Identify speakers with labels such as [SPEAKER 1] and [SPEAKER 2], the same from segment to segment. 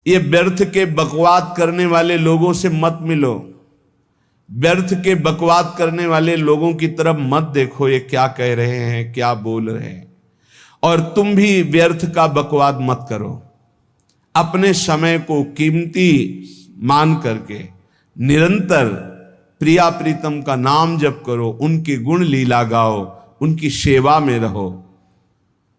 [SPEAKER 1] ये व्यर्थ के बकवाद करने वाले लोगों से मत मिलो, व्यर्थ के बकवाद करने वाले लोगों की तरफ मत देखो, ये क्या कह रहे हैं, क्या बोल रहे हैं। और तुम भी व्यर्थ का बकवाद मत करो। अपने समय को कीमती मान करके निरंतर प्रिया प्रीतम का नाम जप करो, उनके गुण लीला गाओ, उनकी सेवा में रहो।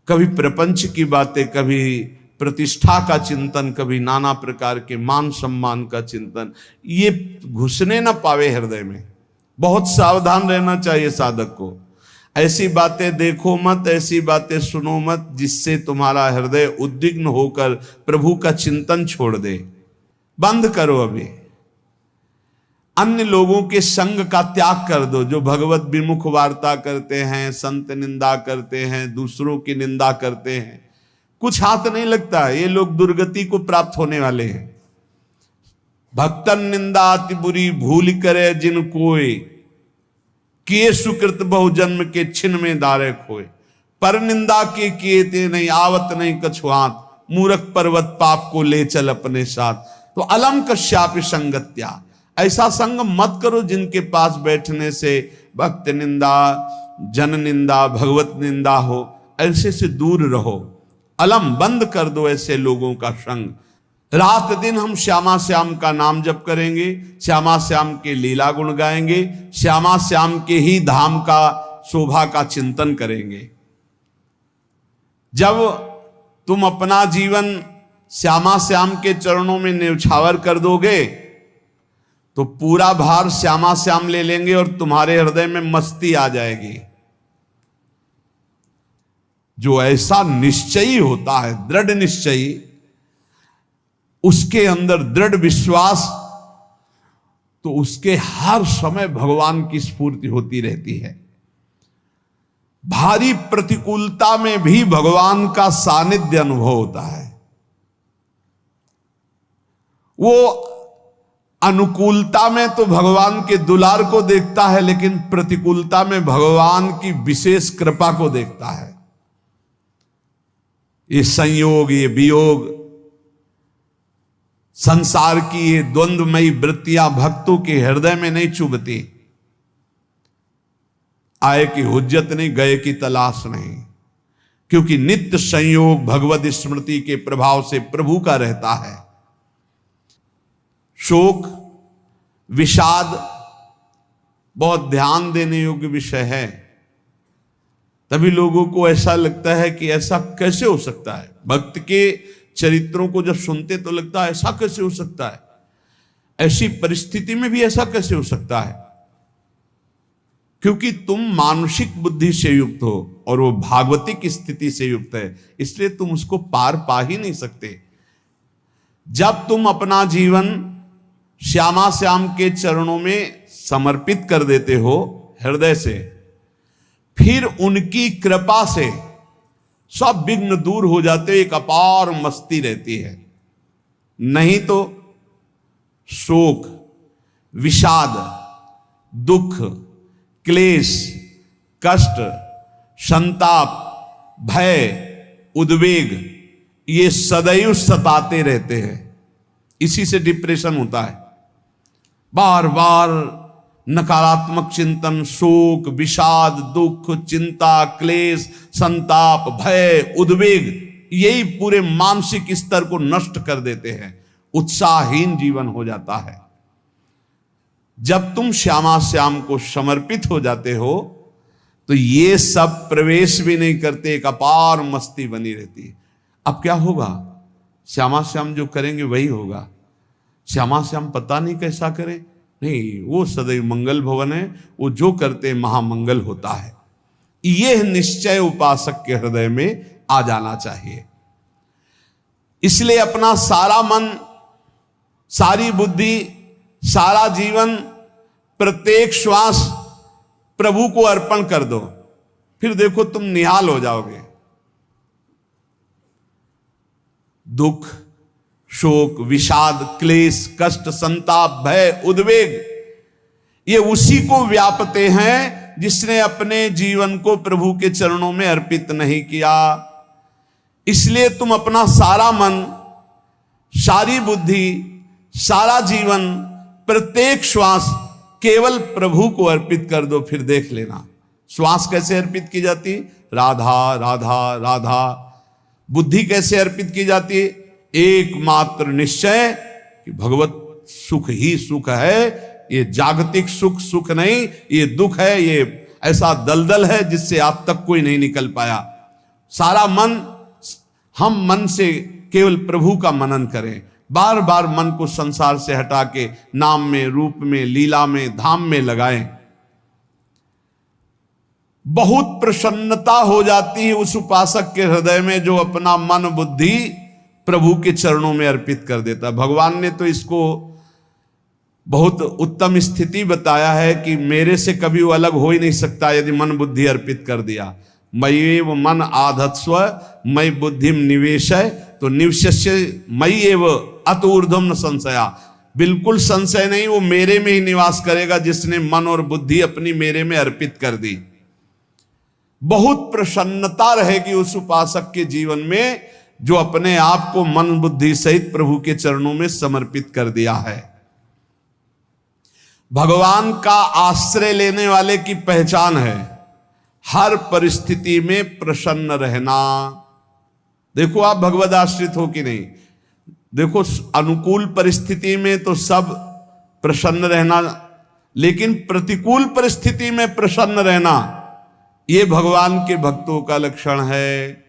[SPEAKER 1] कभी प्रपंच की बातें, कभी प्रतिष्ठा का चिंतन, कभी नाना प्रकार के मान सम्मान का चिंतन, ये घुसने ना पावे हृदय में। बहुत सावधान रहना चाहिए साधक को। ऐसी बातें देखो मत, ऐसी बातें सुनो मत जिससे तुम्हारा हृदय उद्विग्न होकर प्रभु का चिंतन छोड़ दे। बंद करो अभी। अन्य लोगों के संग का त्याग कर दो, जो भगवत विमुख वार्ता करते हैं, संत निंदा करते हैं, दूसरों की निंदा करते हैं। कुछ हाथ नहीं लगता, ये लोग दुर्गति को प्राप्त होने वाले हैं। भक्तन निंदा अति बुरी भूल करे जिन कोय, किए सुकृत बहु जन्म के छिन में दारे खोए। पर निंदा के किए ते नहीं, आवत नहीं कछुआत, मूर्ख पर्वत पाप को ले चल अपने साथ। तो अलम कश्यापि संगत्या, ऐसा संग मत करो जिनके पास बैठने से भक्त निंदा, जन निंदा, भगवत निंदा हो। ऐसे से दूर रहो। अलम, बंद कर दो ऐसे लोगों का संग। रात दिन हम श्यामा श्याम का नाम जप करेंगे, श्यामा श्याम के लीला गुण गाएंगे, श्यामा श्याम के ही धाम का शोभा का चिंतन करेंगे। जब तुम अपना जीवन श्यामा श्याम के चरणों में न्यौछावर कर दोगे तो पूरा भार श्यामा श्याम ले लेंगे और तुम्हारे हृदय में मस्ती आ जाएगी। जो ऐसा निश्चयी होता है, दृढ़ निश्चयी, उसके अंदर दृढ़ विश्वास, तो उसके हर समय भगवान की स्फूर्ति होती रहती है। भारी प्रतिकूलता में भी भगवान का सानिध्य अनुभव होता है। वो अनुकूलता में तो भगवान के दुलार को देखता है, लेकिन प्रतिकूलता में भगवान की विशेष कृपा को देखता है। ये संयोग, ये वियोग, संसार की ये द्वंद्वमयी वृत्तियां भक्तों के हृदय में नहीं चुभती। आए की हुज्जत नहीं, गए की तलाश नहीं, क्योंकि नित्य संयोग भगवत स्मृति के प्रभाव से प्रभु का रहता है। शोक, विषाद बहुत ध्यान देने योग्य विषय है। तभी लोगों को ऐसा लगता है कि ऐसा कैसे हो सकता है। भक्त के चरित्रों को जब सुनते तो लगता है ऐसा कैसे हो सकता है, ऐसी परिस्थिति में भी ऐसा कैसे हो सकता है। क्योंकि तुम मानसिक बुद्धि से युक्त हो और वो भागवतिक स्थिति से युक्त है, इसलिए तुम उसको पार पा ही नहीं सकते। जब तुम अपना जीवन श्यामा श्याम के चरणों में समर्पित कर देते हो हृदय से, फिर उनकी कृपा से सब विघ्न दूर हो जाते, एक अपार मस्ती रहती है। नहीं तो शोक, विषाद, दुख, क्लेश, कष्ट, संताप, भय, उद्वेग, ये सदैव सताते रहते हैं। इसी से डिप्रेशन होता है। बार बार नकारात्मक चिंतन, शोक, विषाद, दुख, चिंता, क्लेश, संताप, भय, उद्वेग, यही पूरे मानसिक स्तर को नष्ट कर देते हैं। उत्साहहीन जीवन हो जाता है। जब तुम श्यामा श्याम को समर्पित हो जाते हो तो ये सब प्रवेश भी नहीं करते, एक अपार मस्ती बनी रहती है। अब क्या होगा? श्यामा श्याम जो करेंगे वही होगा। श्यामा श्याम पता नहीं कैसा करें, नहीं, वो सदैव मंगल भवन है, वो जो करते महामंगल होता है। यह निश्चय उपासक के हृदय में आ जाना चाहिए। इसलिए अपना सारा मन, सारी बुद्धि, सारा जीवन, प्रत्येक श्वास प्रभु को अर्पण कर दो, फिर देखो तुम निहाल हो जाओगे। दुख, शोक, विषाद, क्लेश, कष्ट, संताप, भय, उद्वेग, ये उसी को व्यापते हैं जिसने अपने जीवन को प्रभु के चरणों में अर्पित नहीं किया। इसलिए तुम अपना सारा मन सारी बुद्धि, सारा जीवन, प्रत्येक श्वास केवल प्रभु को अर्पित कर दो, फिर देख लेना। श्वास कैसे अर्पित की जाती? राधा राधा राधा। बुद्धि कैसे अर्पित की जाती? एकमात्र निश्चय कि भगवत सुख ही सुख है, ये जागतिक सुख सुख नहीं, ये दुख है, ये ऐसा दलदल है जिससे आज तक कोई नहीं निकल पाया। सारा मन, हम मन से केवल प्रभु का मनन करें, बार बार मन को संसार से हटा के नाम में, रूप में, लीला में, धाम में लगाएं। बहुत प्रसन्नता हो जाती है उस उपासक के हृदय में जो अपना मन बुद्धि प्रभु के चरणों में अर्पित कर देता। भगवान ने तो इसको बहुत उत्तम स्थिति बताया है कि मेरे से कभी वो अलग हो ही नहीं सकता यदि मन बुद्धि अर्पित कर दिया। मय्येव मन आधत्स्व मयि बुद्धिम निवेशय, तो निवश्य मय्येव अत ऊर्ध्वं न संशया। बिल्कुल संशय नहीं, वो मेरे में ही निवास करेगा जिसने मन और बुद्धि अपनी मेरे में अर्पित कर दी। बहुत प्रसन्नता रहेगी उस उपासक के जीवन में जो अपने आप को मन बुद्धि सहित प्रभु के चरणों में समर्पित कर दिया है। भगवान का आश्रय लेने वाले की पहचान है हर परिस्थिति में प्रसन्न रहना। देखो आप भगवद आश्रित हो कि नहीं, देखो अनुकूल परिस्थिति में तो सब प्रसन्न रहना, लेकिन प्रतिकूल परिस्थिति में प्रसन्न रहना ये भगवान के भक्तों का लक्षण है।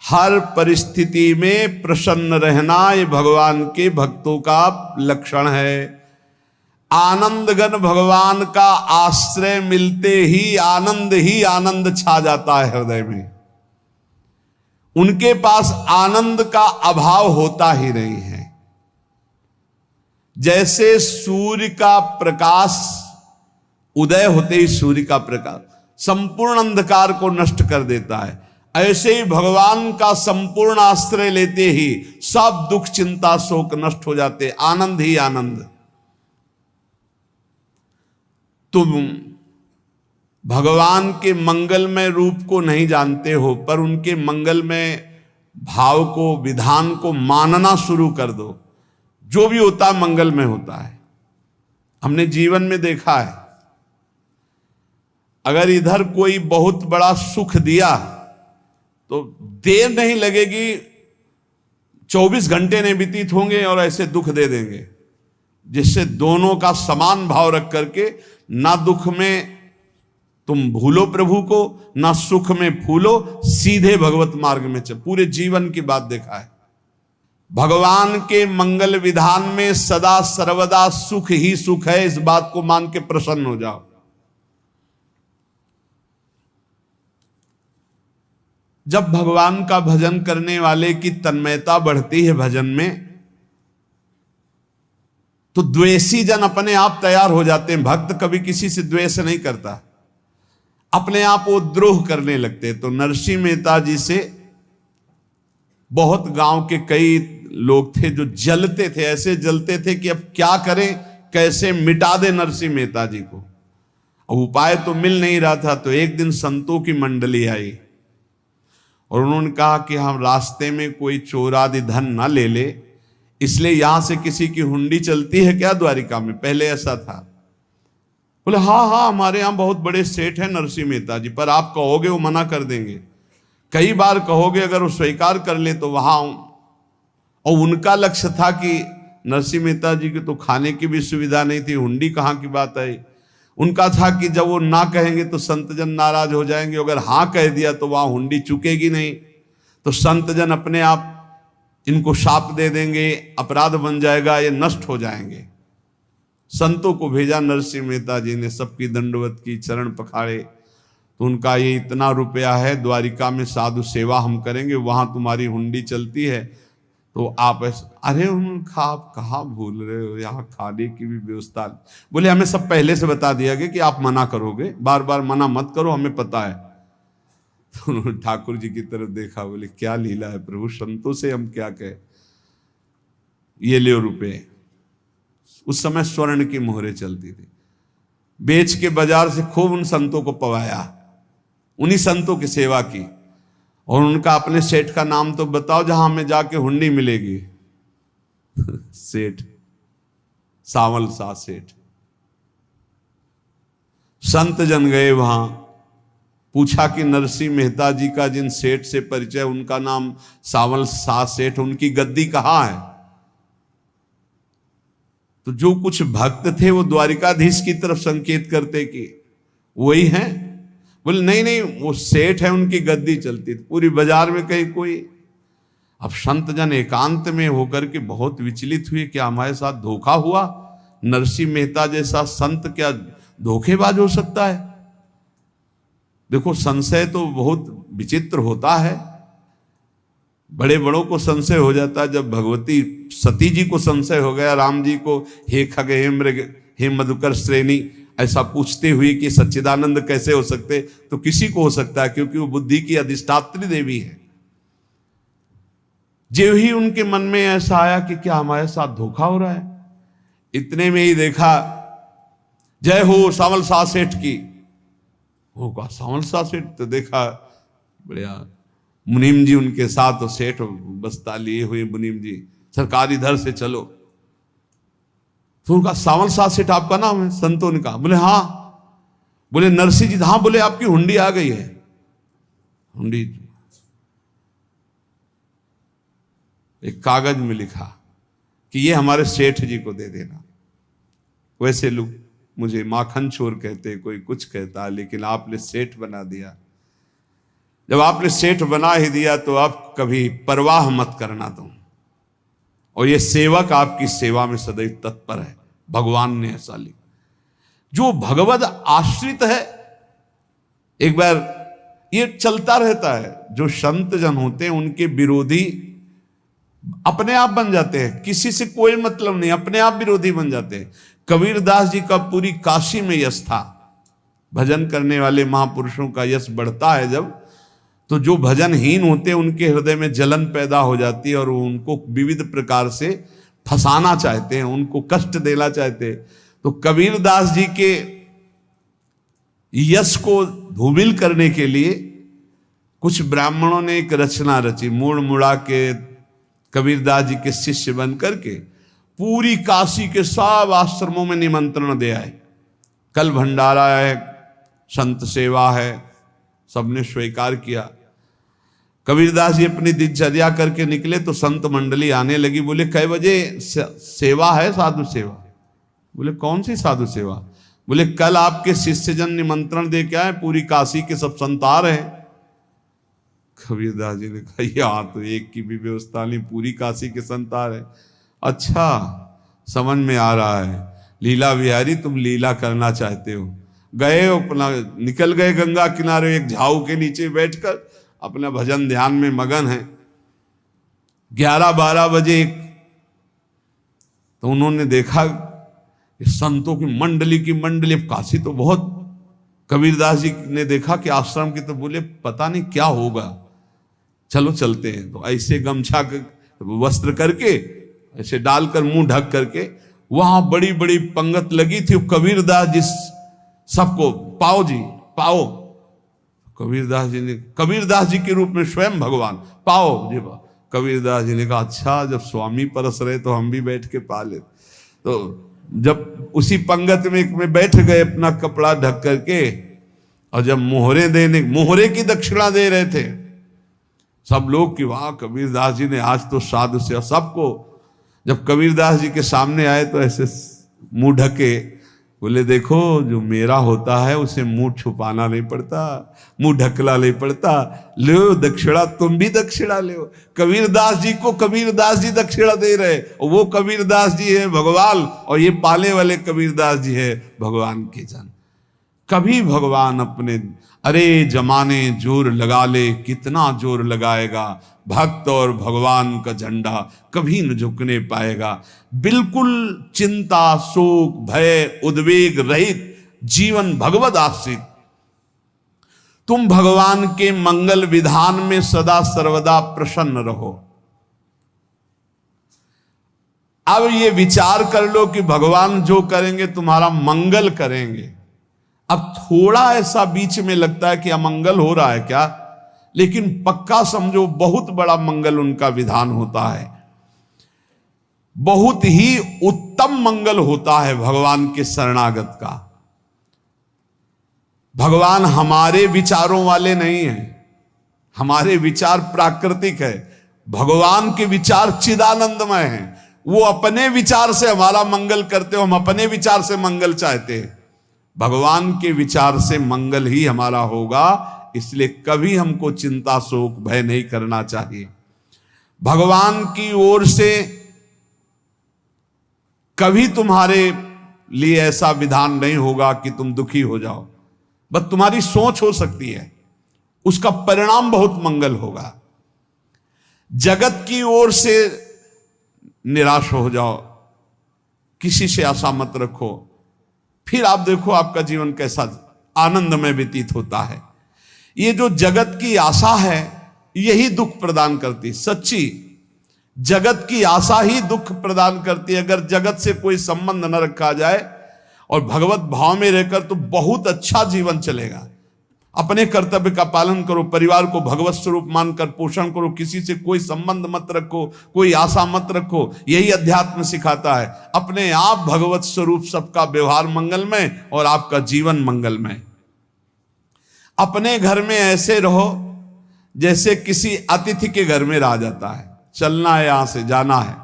[SPEAKER 1] हर परिस्थिति में प्रसन्न रहना ये भगवान के भक्तों का लक्षण है। आनंदगन भगवान का आश्रय मिलते ही आनंद छा जाता है हृदय में। उनके पास आनंद का अभाव होता ही नहीं है। जैसे सूर्य का प्रकाश उदय होते ही सूर्य का प्रकाश संपूर्ण अंधकार को नष्ट कर देता है, ऐसे ही भगवान का संपूर्ण आश्रय लेते ही सब दुख चिंता शोक नष्ट हो जाते, आनंद ही आनंद। तुम भगवान के मंगलमय रूप को नहीं जानते हो, पर उनके मंगलमय भाव को, विधान को मानना शुरू कर दो। जो भी होता है मंगलमय होता है। हमने जीवन में देखा है, अगर इधर कोई बहुत बड़ा सुख दिया तो देर नहीं लगेगी, 24 घंटे नहीं व्यतीत होंगे और ऐसे दुख दे देंगे, जिससे दोनों का समान भाव रख करके ना दुख में तुम भूलो प्रभु को, ना सुख में फूलो, सीधे भगवत मार्ग में चल। पूरे जीवन की बात देखा है, भगवान के मंगल विधान में सदा सर्वदा सुख ही सुख है, इस बात को मान के प्रसन्न हो जाओ। जब भगवान का भजन करने वाले की तन्मयता बढ़ती है भजन में, तो द्वेषी जन अपने आप तैयार हो जाते हैं। भक्त कभी किसी से द्वेष नहीं करता, अपने आप वो द्रोह करने लगते। तो नरसिंह मेहता जी से बहुत गांव के कई लोग थे जो जलते थे, ऐसे जलते थे कि अब क्या करें, कैसे मिटा दे नरसिंह मेहता जी को। अब उपाय तो मिल नहीं रहा था। तो एक दिन संतों की मंडली आई और उन्होंने कहा कि हम रास्ते में कोई चोर आदि धन ना ले ले, इसलिए यहां से किसी की हुंडी चलती है क्या द्वारिका में? पहले ऐसा था। बोले हाँ, हमारे यहां बहुत बड़े सेठ हैं नरसिंह मेहता जी, पर आप कहोगे वो मना कर देंगे। कई बार कहोगे, अगर वो स्वीकार कर ले तो वहां। और उनका लक्ष्य था कि नरसिंह मेहता जी की तो खाने की भी सुविधा नहीं थी, हुंडी कहाँ की बात आई। उनका था कि जब वो ना कहेंगे तो संतजन नाराज हो जाएंगे, अगर हाँ कह दिया तो वहां हुंडी चुकेगी नहीं, तो संतजन अपने आप इनको शाप दे देंगे, अपराध बन जाएगा, ये नष्ट हो जाएंगे। संतों को भेजा नरसिंह मेहता जी ने, सबकी दंडवत की, चरण पखाड़े। तो उनका ये इतना रुपया है, द्वारिका में साधु सेवा हम करेंगे, वहां तुम्हारी हुंडी चलती है, तो आप अरे उनका आप कहाँ भूल रहे हो, यहाँ खाने की भी व्यवस्था। बोले हमें सब पहले से बता दिया गया कि आप मना करोगे, बार बार मना मत करो, हमें पता है। तो उन्होंने ठाकुर जी की तरफ देखा, बोले क्या लीला है प्रभु, संतों से हम क्या कहें, ये ले रुपए। उस समय स्वर्ण की मोहरें चलती थी, बेच के बाजार से खूब उन संतों को पवाया, उन्हीं संतों की सेवा की। और उनका अपने सेठ का नाम तो बताओ जहां हमें जाके हुंडी मिलेगी। सेठ, सावल शाह सेठ। संत जन गए वहां, पूछा कि नरसिंह मेहता जी का जिन सेठ से परिचय, उनका नाम सावल शाह सेठ, उनकी गद्दी कहाँ है? तो जो कुछ भक्त थे वो द्वारिकाधीश की तरफ संकेत करते कि वही हैं। बोले नहीं नहीं, वो सेठ है, उनकी गद्दी चलती थी। पूरी बाजार में कहीं कोई। अब संत जन एकांत में होकर के बहुत विचलित हुए, क्या हमारे साथ धोखा हुआ? नरसिंह मेहता जैसा संत क्या धोखेबाज हो सकता है? देखो, संशय तो बहुत विचित्र होता है। बड़े बड़ों को संशय हो जाता है। जब भगवती सती जी को संशय हो गया, राम जी को, हे खग हे मृग हे मधुकर श्रेणी, ऐसा पूछते हुए कि सच्चिदानंद कैसे हो सकते, तो किसी को हो सकता है, क्योंकि वो बुद्धि की अधिष्ठात्री देवी है। जो ही उनके मन में ऐसा आया कि क्या हमारे साथ धोखा हो रहा है, इतने में ही देखा, जय हो सावल शाह सेठ की। वो कहा सावल शाह सेठ? तो देखा बढ़िया मुनीम जी उनके साथ, और सेठ बस्ता लिए हुए मुनीम जी, सरकार इधर से चलो। तो उनका सावल शाह सेठ आपका नाम है? संतों ने कहा। बोले हाँ। बोले नरसिंह जी? हाँ। बोले आपकी हुंडी आ गई है। हुंडी एक कागज में लिखा कि ये हमारे सेठ जी को दे देना। वैसे लोग मुझे माखन चोर कहते, कोई कुछ कहता, लेकिन आपने सेठ बना दिया। जब आपने सेठ बना ही दिया तो आप कभी परवाह मत करना तुम। और ये सेवक आपकी सेवा में सदैव तत्पर है। भगवान ने ऐसा लिखा। जो भगवद आश्रित है, एक बार ये चलता रहता है, जो संत जन होते हैं उनके विरोधी अपने आप बन जाते हैं, किसी से कोई मतलब नहीं, अपने आप विरोधी बन जाते हैं। कबीरदास जी का पूरी काशी में यश था। भजन करने वाले महापुरुषों का यश बढ़ता है जब, तो जो भजनहीन होते हैं उनके हृदय में जलन पैदा हो जाती है, और वो उनको विविध प्रकार से फंसाना चाहते हैं, उनको कष्ट देना चाहते हैं। तो कबीरदास जी के यश को धूमिल करने के लिए कुछ ब्राह्मणों ने एक रचना रची। मुड़ मुड़ा के कबीरदास जी के शिष्य बन करके पूरी काशी के सब आश्रमों में निमंत्रण दे आए। कल भंडारा है, संत सेवा है, सबने स्वीकार किया। कबीरदास जी अपनी दिनचर्या करके निकले तो संत मंडली आने लगी। बोले कै बजे सेवा है? साधु सेवा। बोले कौन सी साधु सेवा? बोले कल आपके शिष्यजन निमंत्रण दे के आए, पूरी काशी के सब संत आ रहे हैं। कबीरदास जी ने कहा यहाँ तो एक की भी व्यवस्था नहीं, पूरी काशी के संत आ रहे। अच्छा, समझ में आ रहा है, लीला बिहारी तुम लीला करना चाहते हो। गए अपना निकल गए गंगा किनारे, एक झाऊ के नीचे बैठकर अपना भजन ध्यान में मगन है। 11-12 बजे तो उन्होंने देखा संतों की मंडली, अब काशी तो बहुत। कबीरदास जी ने देखा कि आश्रम की, तो बोले पता नहीं क्या होगा, चलो चलते हैं। तो ऐसे गमछा वस्त्र करके ऐसे डालकर मुंह ढक करके, वहां बड़ी बड़ी पंगत लगी थी। कबीरदास जी सबको पाओ जी पाओ। कबीरदास जी के रूप में स्वयं भगवान पाओ जी पाओ। कबीरदास जी ने कहा अच्छा, जब स्वामी परस रहे तो हम भी बैठ के पा ले। तो जब उसी पंगत में बैठ गए अपना कपड़ा ढक करके, और जब मोहरे की दक्षिणा दे रहे थे सब लोग कि वाह कबीरदास जी ने आज तो साधु से। सबको जब कबीरदास जी के सामने आए तो ऐसे मुंह ढके, बोले देखो जो मेरा होता है उसे मुंह छुपाना नहीं पड़ता, मुंह ढकला नहीं पड़ता। लो दक्षिणा, तुम भी दक्षिणा ले। कबीरदास जी को कबीरदास जी दक्षिणा दे रहे, और वो कबीरदास जी है भगवान, और ये पाले वाले कबीरदास जी है भगवान के जन। कभी भगवान अपने, अरे जमाने जोर लगा ले, कितना जोर लगाएगा, भक्त और भगवान का झंडा कभी न झुकने पाएगा। बिल्कुल चिंता, शोक, भय, उद्वेग रहित जीवन भगवद आश्रित। तुम भगवान के मंगल विधान में सदा सर्वदा प्रसन्न रहो। अब ये विचार कर लो कि भगवान जो करेंगे तुम्हारा मंगल करेंगे। अब थोड़ा ऐसा बीच में लगता है कि अमंगल हो रहा है क्या, लेकिन पक्का समझो बहुत बड़ा मंगल उनका विधान होता है। बहुत ही उत्तम मंगल होता है भगवान के शरणागत का। भगवान हमारे विचारों वाले नहीं हैं, हमारे विचार प्राकृतिक है, भगवान के विचार चिदानंदमय हैं। वो अपने विचार से हमारा मंगल करते हो, हम अपने विचार से मंगल चाहते हैं। भगवान के विचार से मंगल ही हमारा होगा, इसलिए कभी हमको चिंता शोक भय नहीं करना चाहिए। भगवान की ओर से कभी तुम्हारे लिए ऐसा विधान नहीं होगा कि तुम दुखी हो जाओ, बस तुम्हारी सोच हो सकती है, उसका परिणाम बहुत मंगल होगा। जगत की ओर से निराश हो जाओ, किसी से आशा मत रखो, फिर आप देखो आपका जीवन कैसा आनंदमय व्यतीत होता है। ये जो जगत की आशा है यही दुख प्रदान करती, सच्ची जगत की आशा ही दुख प्रदान करती है। अगर जगत से कोई संबंध न रखा जाए और भगवत भाव में रहकर तो बहुत अच्छा जीवन चलेगा। अपने कर्तव्य का पालन करो, परिवार को भगवत स्वरूप मानकर पोषण करो, किसी से कोई संबंध मत रखो, कोई आशा मत रखो, यही अध्यात्म सिखाता है। अपने आप भगवत स्वरूप, सबका व्यवहार मंगलमय और आपका जीवन मंगलमय। अपने घर में ऐसे रहो जैसे किसी अतिथि के घर में रह जाता है, चलना है यहां से जाना है।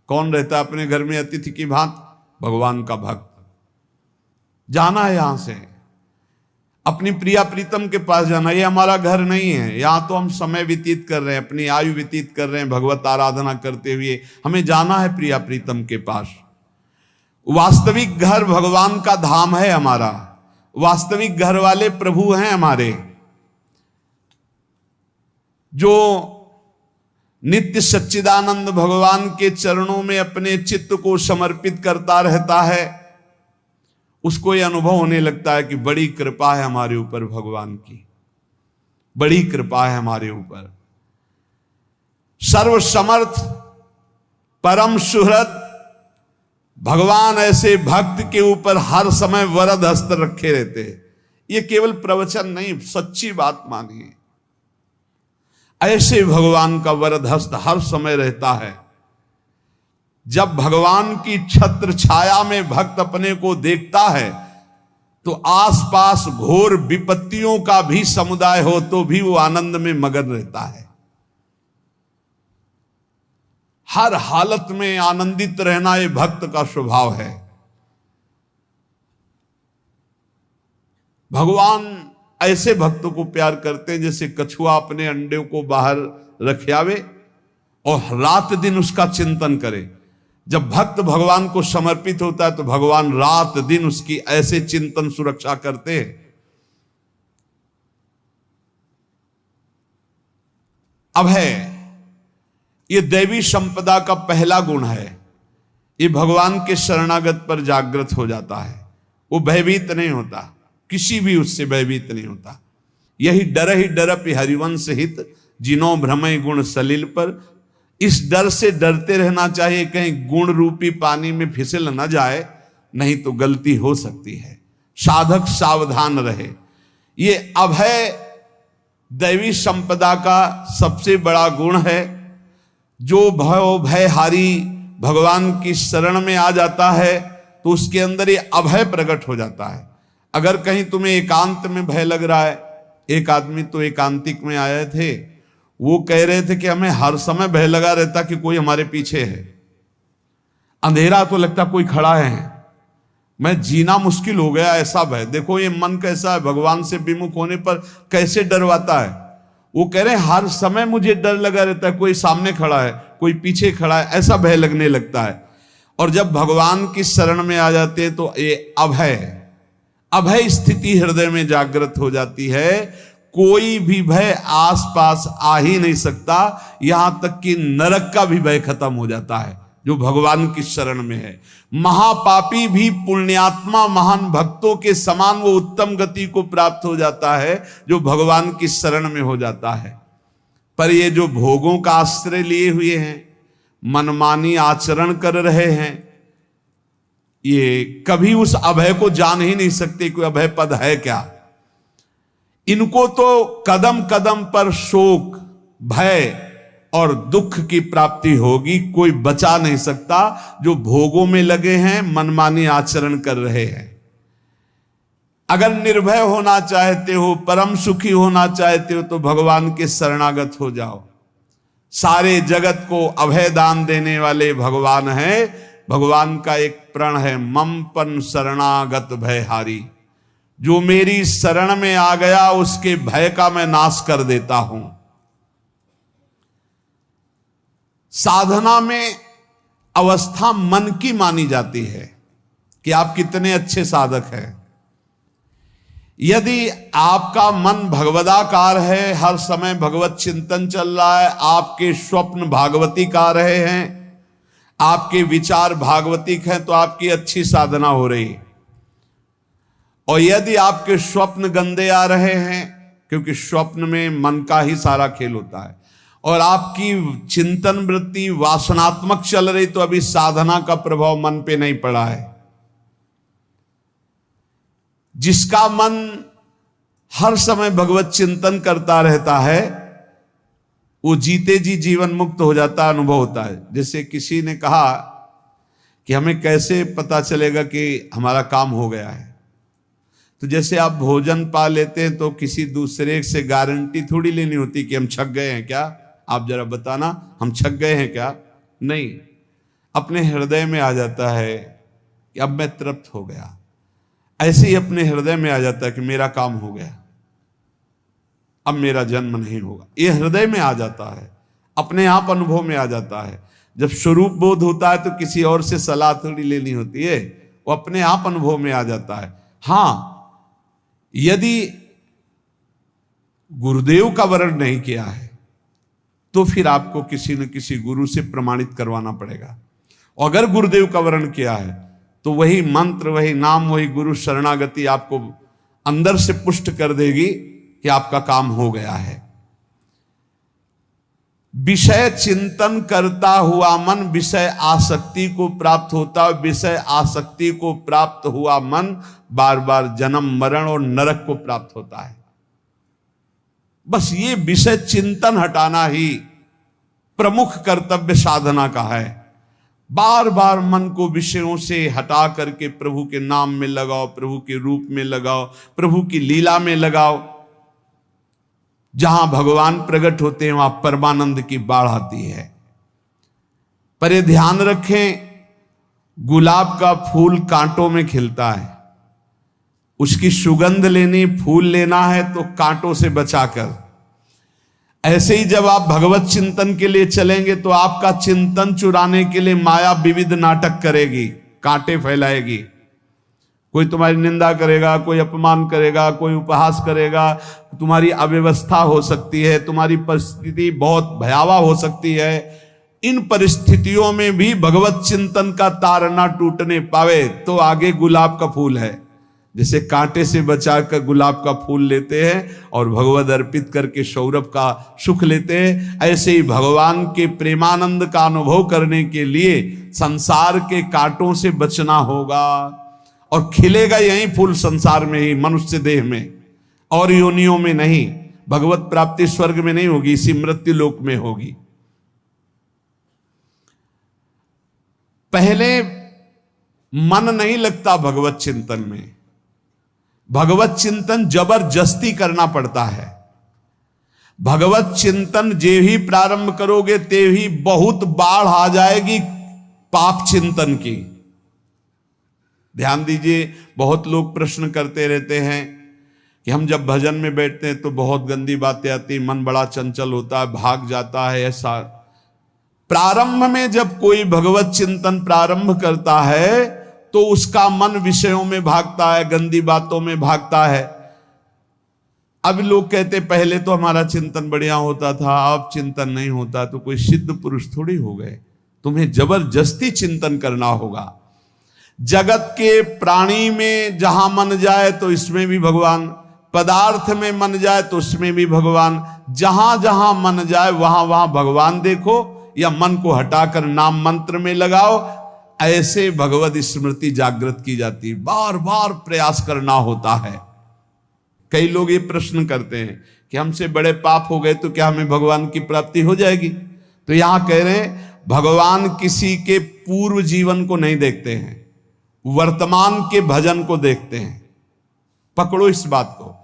[SPEAKER 1] कौन रहता है अपने घर में अतिथि की भांति? भगवान का भक्त। जाना है यहां से, अपनी प्रिया प्रीतम के पास जाना। ये हमारा घर नहीं है, यहां तो हम समय व्यतीत कर रहे हैं, अपनी आयु व्यतीत कर रहे हैं भगवत आराधना करते हुए। हमें जाना है प्रिया प्रीतम के पास। वास्तविक घर भगवान का धाम है हमारा, वास्तविक घर वाले प्रभु हैं हमारे, जो नित्य सच्चिदानंद भगवान के चरणों में अपने चित्त को समर्पित करता रहता है। उसको यह अनुभव होने लगता है कि बड़ी कृपा है हमारे ऊपर, भगवान की बड़ी कृपा है हमारे ऊपर। सर्वसमर्थ परम सुहृद भगवान ऐसे भक्त के ऊपर हर समय वरद हस्त रखे रहते हैं। ये केवल प्रवचन नहीं, सच्ची बात मानिए। ऐसे भगवान का वरद हस्त हर समय रहता है। जब भगवान की छत्र छाया में भक्त अपने को देखता है तो आसपास घोर विपत्तियों का भी समुदाय हो तो भी वो आनंद में मगन रहता है। हर हालत में आनंदित रहना ये भक्त का स्वभाव है। भगवान ऐसे भक्तों को प्यार करते हैं जैसे कछुआ अपने अंडे को बाहर रख आवे और रात दिन उसका चिंतन करे। जब भक्त भगवान को समर्पित होता है तो भगवान रात दिन उसकी ऐसे चिंतन सुरक्षा करते हैं। अभय, ये दैवी संपदा का पहला गुण है। ये भगवान के शरणागत पर जागृत हो जाता है, वो भयभीत नहीं होता, किसी भी उससे भयभीत नहीं होता। यही डरप हरिवंश हित, जिनो भ्रमय गुण सलिल पर। इस डर से डरते रहना चाहिए कहीं गुण रूपी पानी में फिसल न जाए, नहीं तो गलती हो सकती है। साधक सावधान रहे। ये अभय दैवी संपदा का सबसे बड़ा गुण है। जो भयहारी भगवान की शरण में आ जाता है तो उसके अंदर ये अभय प्रकट हो जाता है। अगर कहीं तुम्हें एकांत में भय लग रहा है, एक आदमी तो एकांतिक में आए थे, वो कह रहे थे कि हमें हर समय भय लगा रहता कि कोई हमारे पीछे है, अंधेरा तो लगता कोई खड़ा है, मैं जीना मुश्किल हो गया, ऐसा भय। देखो ये मन कैसा है, भगवान से विमुख होने पर कैसे डरवाता है। वो कह रहे हैं हर समय मुझे डर लगा रहता है, कोई सामने खड़ा है, कोई पीछे खड़ा है, ऐसा भय लगने लगता है। और जब भगवान की शरण में आ जाते हैं तो ये अभय स्थिति हृदय में जागृत हो जाती है। कोई भी भय आसपास आ ही नहीं सकता, यहां तक कि नरक का भी भय खत्म हो जाता है जो भगवान की शरण में है। महापापी भी पुण्यात्मा महान भक्तों के समान वो उत्तम गति को प्राप्त हो जाता है जो भगवान की शरण में हो जाता है। पर ये जो भोगों का आश्रय लिए हुए हैं, मनमानी आचरण कर रहे हैं, ये कभी उस अभय को जान ही नहीं सकते कोई अभय पद है क्या। इनको तो कदम कदम पर शोक, भय, और दुख की प्राप्ति होगी। कोई बचा नहीं सकता जो भोगों में लगे हैं, मनमानी आचरण कर रहे हैं। अगर निर्भय होना चाहते हो, परम सुखी होना चाहते हो, तो भगवान के शरणागत हो जाओ। सारे जगत को अभय दान देने वाले भगवान हैं। भगवान का एक प्रण है, मम पन शरणागत भयहारी। जो मेरी शरण में आ गया उसके भय का मैं नाश कर देता हूं। साधना में अवस्था मन की मानी जाती है कि आप कितने अच्छे साधक हैं। यदि आपका मन भगवदाकार है, हर समय भगवत चिंतन चल रहा है, आपके स्वप्न भागवती का रहे हैं, आपके विचार भागवतिक हैं, तो आपकी अच्छी साधना हो रही है। और यदि आपके स्वप्न गंदे आ रहे हैं, क्योंकि स्वप्न में मन का ही सारा खेल होता है, और आपकी चिंतन वृत्ति वासनात्मक चल रही, तो अभी साधना का प्रभाव मन पे नहीं पड़ा है। जिसका मन हर समय भगवत चिंतन करता रहता है, वो जीते जी जीवन मुक्त हो जाता, अनुभव होता है। जैसे किसी ने कहा कि हमें कैसे पता चलेगा कि हमारा काम हो गया है, तो जैसे आप भोजन पा लेते हैं तो किसी दूसरे से गारंटी थोड़ी लेनी होती कि हम छक गए हैं क्या, आप जरा बताना हम छक गए हैं क्या। नहीं, अपने हृदय में आ जाता है कि अब मैं तृप्त हो गया। ऐसे ही अपने हृदय में आ जाता है कि मेरा काम हो गया, अब मेरा जन्म नहीं होगा। ये हृदय में आ जाता है, अपने आप अनुभव में आ जाता है। जब स्वरूप बोध होता है तो किसी और से सलाह थोड़ी लेनी होती है, वो अपने आप अनुभव में आ जाता है। हाँ, यदि गुरुदेव का वर्ण नहीं किया है तो फिर आपको किसी न किसी गुरु से प्रमाणित करवाना पड़ेगा। और अगर गुरुदेव का वर्ण किया है तो वही मंत्र, वही नाम, वही गुरु शरणागति आपको अंदर से पुष्ट कर देगी कि आपका काम हो गया है। विषय चिंतन करता हुआ मन विषय आसक्ति को प्राप्त होता है। विषय आसक्ति को प्राप्त हुआ मन बार बार जन्म, मरण और नरक को प्राप्त होता है। बस ये विषय चिंतन हटाना ही प्रमुख कर्तव्य साधना का है। बार बार मन को विषयों से हटा करके प्रभु के नाम में लगाओ, प्रभु के रूप में लगाओ, प्रभु की लीला में लगाओ। जहां भगवान प्रकट होते हैं वहां परमानंद की बाढ़ आती है। पर ये ध्यान रखें, गुलाब का फूल कांटों में खिलता है, उसकी सुगंध लेनी, फूल लेना है तो कांटों से बचाकर। ऐसे ही जब आप भगवत चिंतन के लिए चलेंगे तो आपका चिंतन चुराने के लिए माया विविध नाटक करेगी, कांटे फैलाएगी। कोई तुम्हारी निंदा करेगा, कोई अपमान करेगा, कोई उपहास करेगा, तुम्हारी अव्यवस्था हो सकती है, तुम्हारी परिस्थिति बहुत भयावह हो सकती है। इन परिस्थितियों में भी भगवत चिंतन का तार ना टूटने पावे तो आगे गुलाब का फूल है। जैसे कांटे से बचाकर गुलाब का फूल लेते हैं और भगवद अर्पित करके सौरभ का सुख लेते हैं, ऐसे ही भगवान के प्रेमानंद का अनुभव करने के लिए संसार के कांटों से बचना होगा। और खिलेगा यही फूल संसार में ही, मनुष्य देह में, और योनियों में नहीं। भगवत प्राप्ति स्वर्ग में नहीं होगी, इसी मृत्यु लोक में होगी। पहले मन नहीं लगता भगवत चिंतन में, भगवत चिंतन जबरदस्ती करना पड़ता है। भगवत चिंतन जे ही प्रारंभ करोगे ते ही बहुत बाढ़ आ जाएगी पाप चिंतन की। ध्यान दीजिए, बहुत लोग प्रश्न करते रहते हैं कि हम जब भजन में बैठते हैं तो बहुत गंदी बातें आती, मन बड़ा चंचल होता है, भाग जाता है। ऐसा प्रारंभ में जब कोई भगवत चिंतन प्रारंभ करता है तो उसका मन विषयों में भागता है, गंदी बातों में भागता है। अब लोग कहते पहले तो हमारा चिंतन बढ़िया होता था, अब चिंतन नहीं होता। तो कोई सिद्ध पुरुष थोड़ी हो गए, तुम्हें जबरदस्ती चिंतन करना होगा। जगत के प्राणी में जहां मन जाए तो इसमें भी भगवान, पदार्थ में मन जाए तो उसमें भी भगवान, जहां जहां मन जाए वहां वहां भगवान देखो, या मन को हटाकर नाम मंत्र में लगाओ। ऐसे भगवत स्मृति जागृत की जाती है, बार बार प्रयास करना होता है। कई लोग ये प्रश्न करते हैं कि हमसे बड़े पाप हो गए तो क्या हमें भगवान की प्राप्ति हो जाएगी? तो यहां कह रहे हैं भगवान किसी के पूर्व जीवन को नहीं देखते हैं, वर्तमान के भजन को देखते हैं। पकड़ो इस बात को।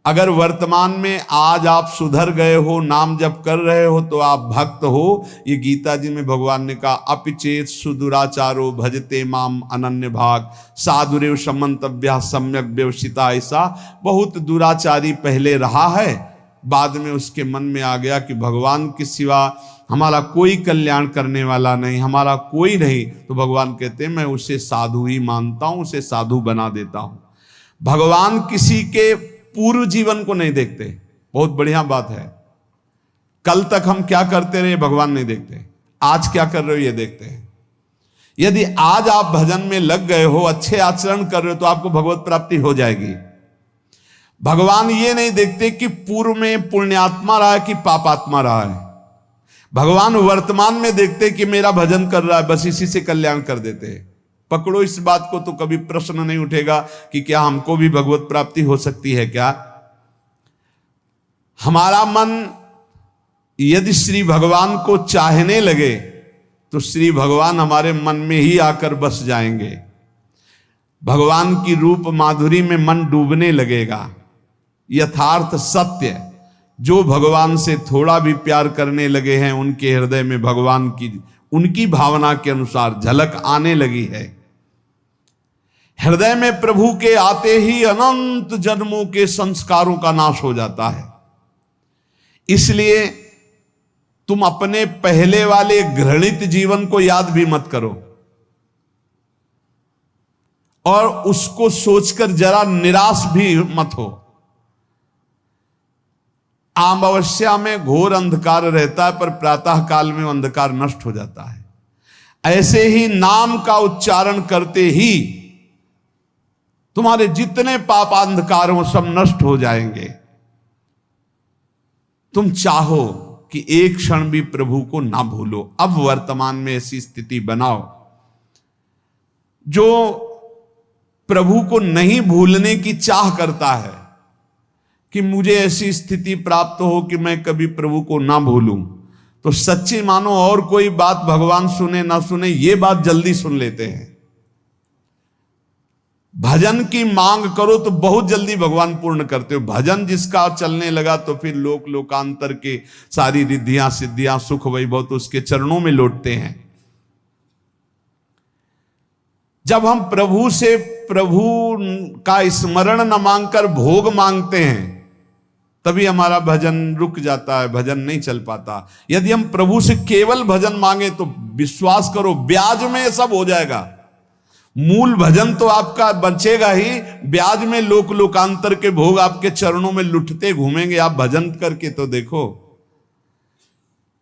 [SPEAKER 1] अगर वर्तमान में आज आप सुधर गए हो, नाम जप कर रहे हो, तो आप भक्त हो। ये गीता जी में भगवान ने कहा, अपिचेत सुदुराचारो भजते माम अनन्य भाग साधुरेव समंतव्या सम्यक व्यवसिता। ऐसा बहुत दुराचारी पहले रहा है, बाद में उसके मन में आ गया कि भगवान के सिवा हमारा कोई कल्याण करने वाला नहीं, हमारा कोई नहीं। तो भगवान कहते हैं मैं उसे साधु ही मानता हूं, उसे साधु बना देता हूं। भगवान किसी के पूर्व जीवन को नहीं देखते। बहुत बढ़िया बात है। कल तक हम क्या करते रहे भगवान नहीं देखते, आज क्या कर रहे हो ये देखते हैं। यदि आज आप भजन में लग गए हो, अच्छे आचरण कर रहे हो, तो आपको भगवत प्राप्ति हो जाएगी। भगवान ये नहीं देखते कि पूर्व में पुण्यात्मा रहा है कि पापात्मा रहा है। भगवान वर्तमान में देखते कि मेरा भजन कर रहा है, बस इसी से कल्याण कर देते हैं। पकड़ो इस बात को, तो कभी प्रश्न नहीं उठेगा कि क्या हमको भी भगवत प्राप्ति हो सकती है क्या। हमारा मन यदि श्री भगवान को चाहने लगे तो श्री भगवान हमारे मन में ही आकर बस जाएंगे। भगवान की रूप माधुरी में मन डूबने लगेगा। यथार्थ सत्य, जो भगवान से थोड़ा भी प्यार करने लगे हैं, उनके हृदय में भगवान की उनकी भावना के अनुसार झलक आने लगी है। हृदय में प्रभु के आते ही अनंत जन्मों के संस्कारों का नाश हो जाता है। इसलिए तुम अपने पहले वाले घृणित जीवन को याद भी मत करो और उसको सोचकर जरा निराश भी मत हो। अमावस्या में घोर अंधकार रहता है, पर प्रातः काल में अंधकार नष्ट हो जाता है। ऐसे ही नाम का उच्चारण करते ही तुम्हारे जितने पाप अंधकार हो सब नष्ट हो जाएंगे। तुम चाहो कि एक क्षण भी प्रभु को ना भूलो। अब वर्तमान में ऐसी स्थिति बनाओ। जो प्रभु को नहीं भूलने की चाह करता है कि मुझे ऐसी स्थिति प्राप्त हो कि मैं कभी प्रभु को ना भूलूं, तो सच्ची मानो और कोई बात भगवान सुने ना सुने, ये बात जल्दी सुन लेते हैं। भजन की मांग करो तो बहुत जल्दी भगवान पूर्ण करते हो। भजन जिसका चलने लगा तो फिर लोकांतर के सारी रिद्धियां सिद्धियां सुख वैभव तो उसके चरणों में लौटते हैं। जब हम प्रभु से प्रभु का स्मरण न मांगकर भोग मांगते हैं, तभी हमारा भजन रुक जाता है, भजन नहीं चल पाता। यदि हम प्रभु से केवल भजन मांगे तो विश्वास करो ब्याज में सब हो जाएगा। मूल भजन तो आपका बचेगा ही, ब्याज में लोकांतर के भोग आपके चरणों में लुटते घूमेंगे। आप भजन करके तो देखो।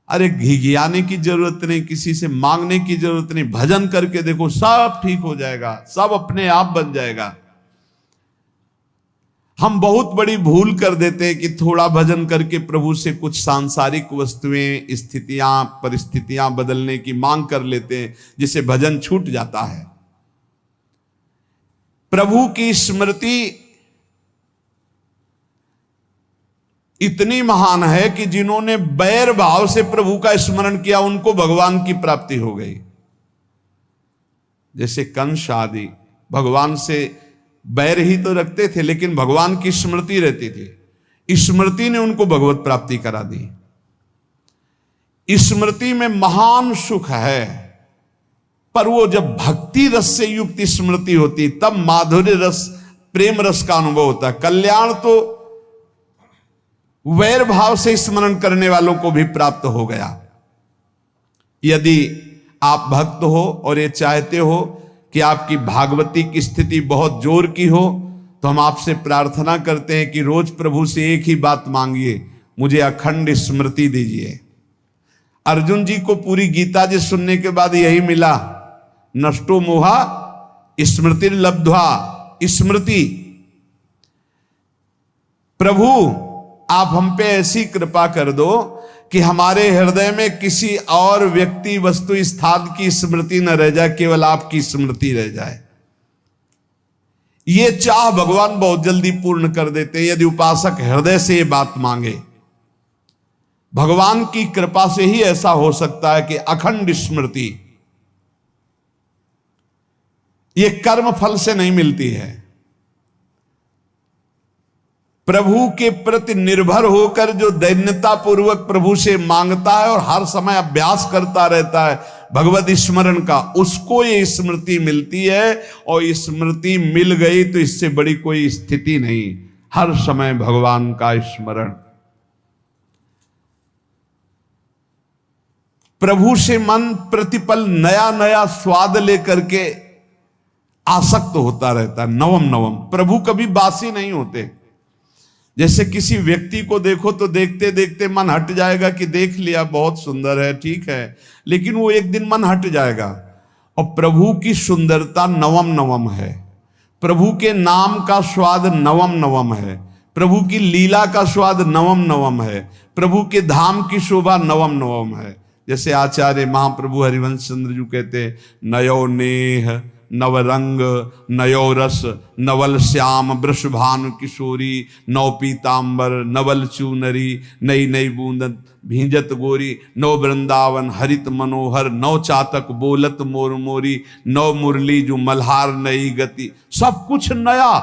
[SPEAKER 1] अरे घिघियाने की जरूरत नहीं, किसी से मांगने की जरूरत नहीं, भजन करके देखो, सब ठीक हो जाएगा, सब अपने आप बन जाएगा। हम बहुत बड़ी भूल कर देते हैं कि थोड़ा भजन करके प्रभु से कुछ सांसारिक वस्तुएं, स्थितियां, परिस्थितियां बदलने की मांग कर लेते हैं, जिससे भजन छूट जाता है। प्रभु की स्मृति इतनी महान है कि जिन्होंने बैर भाव से प्रभु का स्मरण किया उनको भगवान की प्राप्ति हो गई। जैसे कंस आदि भगवान से बैर ही तो रखते थे, लेकिन भगवान की स्मृति रहती थी। स्मृति ने उनको भगवत प्राप्ति करा दी। स्मृति में महान सुख है, पर वो जब भक्ति रस से युक्त स्मृति होती तब माधुर्य रस, प्रेम रस का अनुभव होता है। कल्याण तो वैर भाव से स्मरण करने वालों को भी प्राप्त हो गया। यदि आप भक्त हो और ये चाहते हो कि आपकी भागवती की स्थिति बहुत जोर की हो, तो हम आपसे प्रार्थना करते हैं कि रोज प्रभु से एक ही बात मांगिए, मुझे अखंड स्मृति दीजिए। अर्जुन जी को पूरी गीता जी सुनने के बाद यही मिला, नष्टो मोहा स्मृति लब्ध्वा। स्मृति, प्रभु आप हम पे ऐसी कृपा कर दो कि हमारे हृदय में किसी और व्यक्ति, वस्तु, स्थान की स्मृति न रह जाए, केवल आपकी स्मृति रह जाए। ये चाह भगवान बहुत जल्दी पूर्ण कर देते हैं यदि उपासक हृदय से ये बात मांगे। भगवान की कृपा से ही ऐसा हो सकता है कि अखंड स्मृति ये कर्म फल से नहीं मिलती है। प्रभु के प्रति निर्भर होकर जो दैन्यता पूर्वक प्रभु से मांगता है और हर समय अभ्यास करता रहता है भगवत स्मरण का, उसको ये स्मृति मिलती है। और स्मृति मिल गई तो इससे बड़ी कोई स्थिति नहीं, हर समय भगवान का स्मरण। प्रभु से मन प्रतिपल नया नया स्वाद लेकर के आसक्त होता रहता है, नवम नवम। प्रभु कभी बासी नहीं होते। जैसे किसी व्यक्ति को देखो तो देखते देखते मन हट जाएगा कि देख लिया, बहुत सुंदर है, ठीक है, लेकिन वो एक दिन मन हट जाएगा। और प्रभु की सुंदरता नवम नवम है, प्रभु के नाम का स्वाद नवम नवम है, प्रभु की लीला का स्वाद नवम नवम है, प्रभु के धाम की शोभा नवम नवम है। जैसे आचार्य महाप्रभु हरिवंश चंद्र जी कहते, नयो नेह नवरंग नयो रस नवल श्याम वृषभानु किशोरी, नव पीतांबर नवल चूनरी, नई नई बूंदन भींजत गोरी, नव वृंदावन हरित मनोहर, नव चातक बोलत मोर मोरी, नव मुरली जो मल्हार नई गति, सब कुछ नया।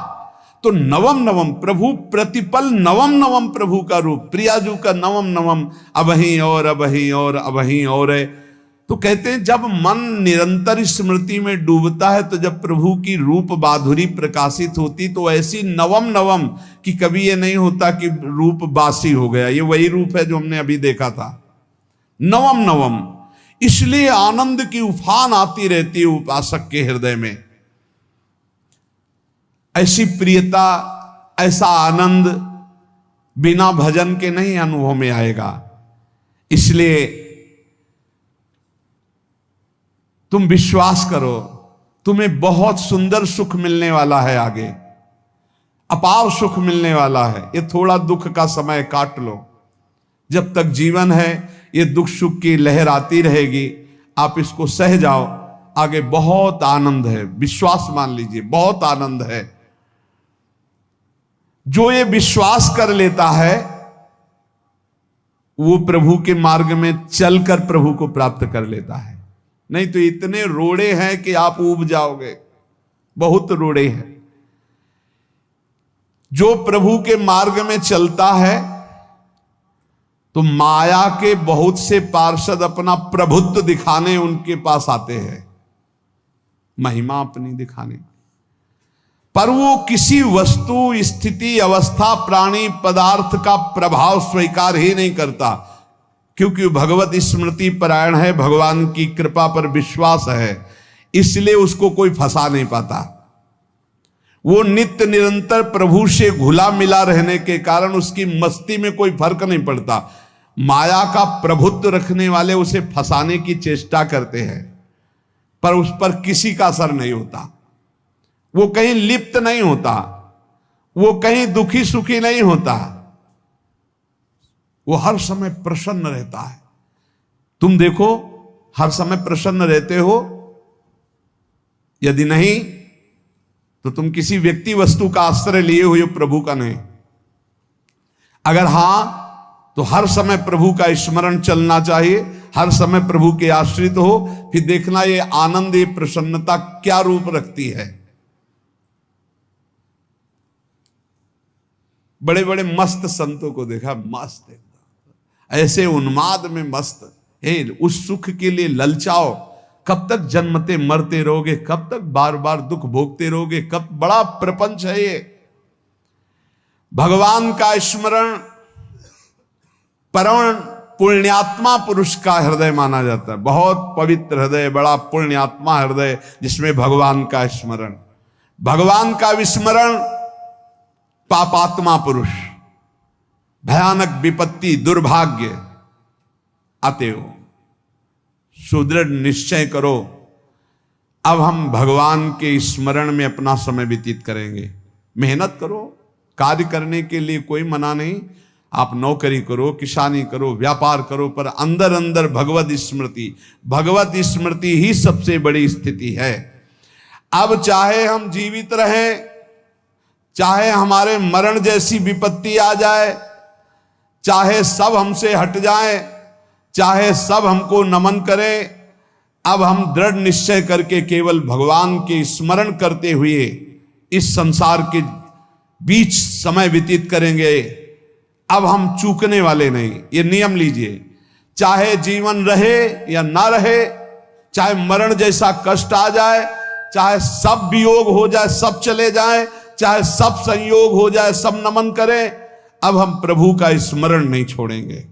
[SPEAKER 1] तो नवम नवम प्रभु प्रतिपल नवम नवम प्रभु का रूप, प्रियाजू का नवम नवम, अबहीं और अबहीं और अबहीं और है। तो कहते हैं जब मन निरंतर स्मृति में डूबता है तो जब प्रभु की रूप माधुरी प्रकाशित होती तो ऐसी नवम नवम कि कभी ये नहीं होता कि रूप बासी हो गया। ये वही रूप है जो हमने अभी देखा था, नवम नवम। इसलिए आनंद की उफान आती रहती है उपासक के हृदय में। ऐसी प्रियता, ऐसा आनंद बिना भजन के नहीं अनुभव में आएगा। इसलिए तुम विश्वास करो, तुम्हें बहुत सुंदर सुख मिलने वाला है, आगे अपार सुख मिलने वाला है। ये थोड़ा दुख का समय काट लो, जब तक जीवन है ये दुख सुख की लहर आती रहेगी, आप इसको सह जाओ, आगे बहुत आनंद है, विश्वास मान लीजिए, बहुत आनंद है। जो ये विश्वास कर लेता है वो प्रभु के मार्ग में चलकर प्रभु को प्राप्त कर लेता है। नहीं तो इतने रोड़े हैं कि आप ऊब जाओगे, बहुत रोड़े हैं। जो प्रभु के मार्ग में चलता है तो माया के बहुत से पार्षद अपना प्रभुत्व दिखाने उनके पास आते हैं, महिमा अपनी दिखाने, पर वो किसी वस्तु स्थिति अवस्था प्राणी पदार्थ का प्रभाव स्वीकार ही नहीं करता, क्योंकि भगवत स्मृति परायण है, भगवान की कृपा पर विश्वास है, इसलिए उसको कोई फंसा नहीं पाता। वो नित्य निरंतर प्रभु से घुला मिला रहने के कारण उसकी मस्ती में कोई फर्क नहीं पड़ता। माया का प्रभुत्व रखने वाले उसे फंसाने की चेष्टा करते हैं, पर उस पर किसी का असर नहीं होता। वो कहीं लिप्त नहीं होता, वो कहीं दुखी सुखी नहीं होता, वो हर समय प्रसन्न रहता है। तुम देखो, हर समय प्रसन्न रहते हो? यदि नहीं तो तुम किसी व्यक्ति वस्तु का आश्रय लिए हुए, प्रभु का नहीं। अगर हां तो हर समय प्रभु का स्मरण चलना चाहिए, हर समय प्रभु के आश्रित हो, फिर देखना ये आनंद, ये प्रसन्नता क्या रूप रखती है। बड़े बड़े मस्त संतों को देखा, मस्त ऐसे उन्माद में मस्त है, उस सुख के लिए ललचाओ। कब तक जन्मते मरते रहोगे, कब तक बार बार दुख भोगते रहोगे, कब बड़ा प्रपंच है ये। भगवान का स्मरण परम पुण्यात्मा पुरुष का हृदय माना जाता है, बहुत पवित्र हृदय, बड़ा पुण्यात्मा हृदय जिसमें भगवान का स्मरण। भगवान का विस्मरण पापात्मा पुरुष, भयानक विपत्ति दुर्भाग्य आते हो। सुदृढ़ निश्चय करो, अब हम भगवान के स्मरण में अपना समय व्यतीत करेंगे। मेहनत करो, कार्य करने के लिए कोई मना नहीं, आप नौकरी करो, किसानी करो, व्यापार करो, पर अंदर अंदर भगवत स्मृति, भगवत स्मृति ही सबसे बड़ी स्थिति है। अब चाहे हम जीवित रहें, चाहे हमारे मरण जैसी विपत्ति आ जाए, चाहे सब हमसे हट जाए, चाहे सब हमको नमन करें, अब हम दृढ़ निश्चय करके केवल भगवान के स्मरण करते हुए इस संसार के बीच समय व्यतीत करेंगे। अब हम चूकने वाले नहीं। ये नियम लीजिए, चाहे जीवन रहे या ना रहे, चाहे मरण जैसा कष्ट आ जाए, चाहे सब वियोग हो जाए, सब चले जाए, चाहे सब संयोग हो जाए, सब नमन करें, अब हम प्रभु का स्मरण नहीं छोड़ेंगे।